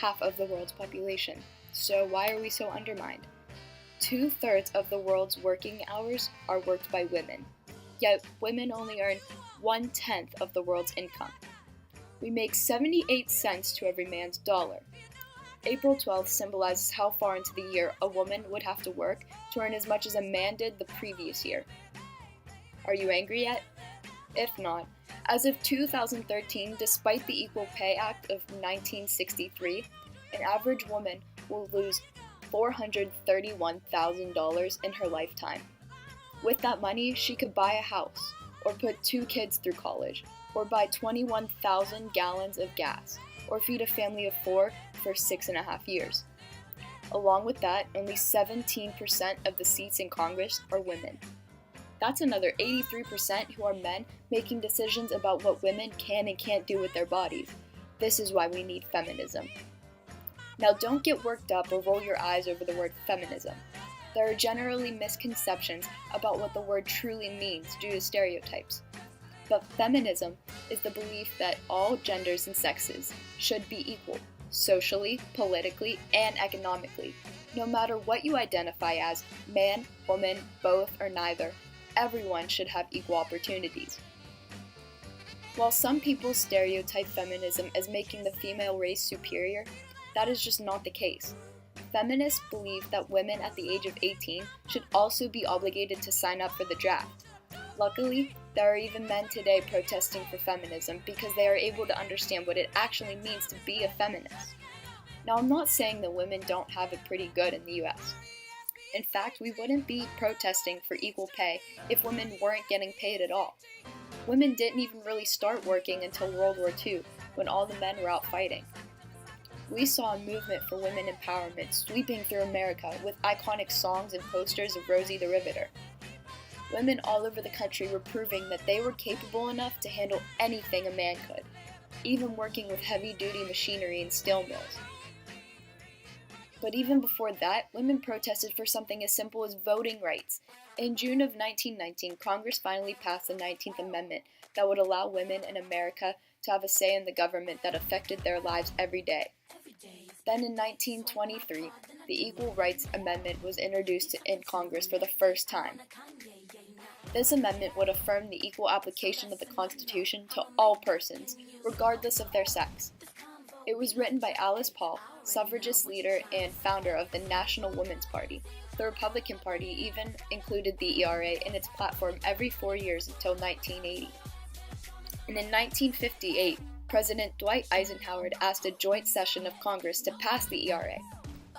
half of the world's population. So why are we so undermined? 2/3 of the world's working hours are worked by women, yet women only earn 1/10 of the world's income. We make 78 cents to every man's dollar. April 12th symbolizes how far into the year a woman would have to work to earn as much as a man did the previous year. Are you angry yet? If not, as of 2013, despite the Equal Pay Act of 1963, an average woman will lose $431,000 in her lifetime. With that money, she could buy a house, or put 2 kids through college, or buy 21,000 gallons of gas, or feed a family of 4 for 6.5 years. Along with that, only 17% of the seats in Congress are women. That's another 83% who are men making decisions about what women can and can't do with their bodies. This is why we need feminism. Now, don't get worked up or roll your eyes over the word feminism. There are generally misconceptions about what the word truly means due to stereotypes. But feminism is the belief that all genders and sexes should be equal, socially, politically, and economically. No matter what you identify as, man, woman, both, or neither, everyone should have equal opportunities. While some people stereotype feminism as making the female race superior, that is just not the case. Feminists believe that women at the age of 18 should also be obligated to sign up for the draft. Luckily, there are even men today protesting for feminism because they are able to understand what it actually means to be a feminist. Now, I'm not saying that women don't have it pretty good in the US. In fact, we wouldn't be protesting for equal pay if women weren't getting paid at all. Women didn't even really start working until World War II, when all the men were out fighting. We saw a movement for women empowerment sweeping through America with iconic songs and posters of Rosie the Riveter. Women all over the country were proving that they were capable enough to handle anything a man could, even working with heavy-duty machinery in steel mills. But even before that, women protested for something as simple as voting rights. In June of 1919, Congress finally passed the 19th Amendment that would allow women in America to have a say in the government that affected their lives every day. Then in 1923, the Equal Rights Amendment was introduced in Congress for the first time. This amendment would affirm the equal application of the Constitution to all persons, regardless of their sex. It was written by Alice Paul, suffragist leader and founder of the National Women's Party. The Republican Party even included the ERA in its platform every 4 years until 1980. And in 1958, President Dwight Eisenhower asked a joint session of Congress to pass the ERA,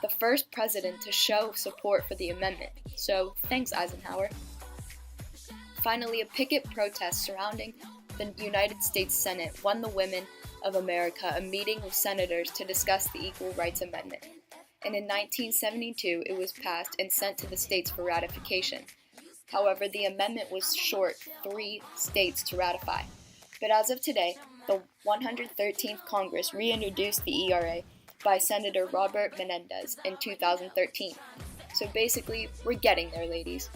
the first president to show support for the amendment. So, thanks, Eisenhower. Finally, a picket protest surrounding the United States Senate won the women of America a meeting with senators to discuss the Equal Rights Amendment. And in 1972, it was passed and sent to the states for ratification. However, the amendment was short 3 states to ratify. But as of today, the 113th Congress reintroduced the ERA by Senator Robert Menendez in 2013. So basically, we're getting there, ladies.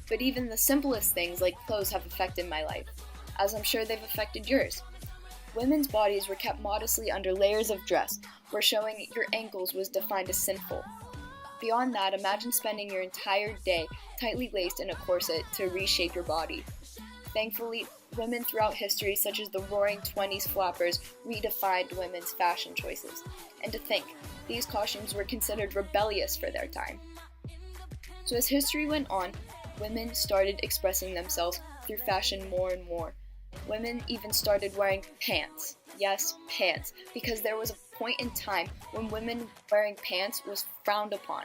But even the simplest things like clothes have affected my life, as I'm sure they've affected yours. Women's bodies were kept modestly under layers of dress, where showing your ankles was defined as sinful. Beyond that, imagine spending your entire day tightly laced in a corset to reshape your body. Thankfully, women throughout history, such as the Roaring '20s flappers, redefined women's fashion choices. And to think, these costumes were considered rebellious for their time. So as history went on, women started expressing themselves through fashion more and more. Women even started wearing pants. Yes, pants, because there was a point in time when women wearing pants was frowned upon.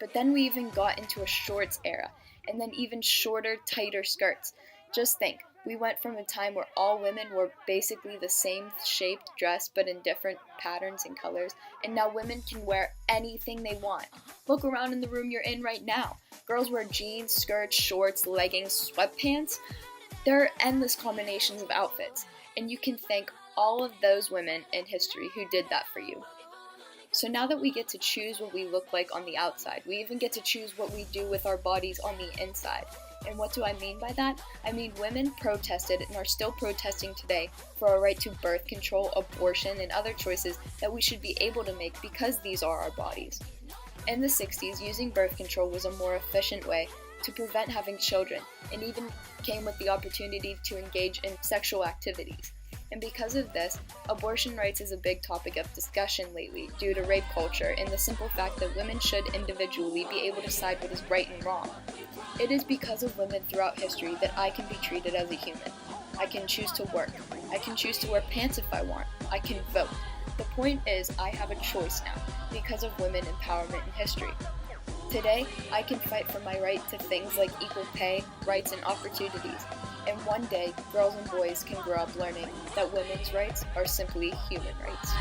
But then we even got into a shorts era, and then even shorter, tighter skirts. Just think, we went from a time where all women wore basically the same shaped dress but in different patterns and colors, and now women can wear anything they want. Look around in the room you're in right now. Girls wear jeans, skirts, shorts, leggings, sweatpants. There are endless combinations of outfits, and you can thank all of those women in history who did that for you. So now that we get to choose what we look like on the outside, we even get to choose what we do with our bodies on the inside. And what do I mean by that? I mean women protested and are still protesting today for our right to birth control, abortion, and other choices that we should be able to make because these are our bodies. In the 60s, using birth control was a more efficient way to prevent having children, and even came with the opportunity to engage in sexual activities. And because of this, abortion rights is a big topic of discussion lately due to rape culture and the simple fact that women should individually be able to decide what is right and wrong. It is because of women throughout history that I can be treated as a human. I can choose to work. I can choose to wear pants if I want. I can vote. The point is, I have a choice now because of women empowerment in history. Today, I can fight for my right to things like equal pay, rights, and opportunities. And one day, girls and boys can grow up learning that women's rights are simply human rights.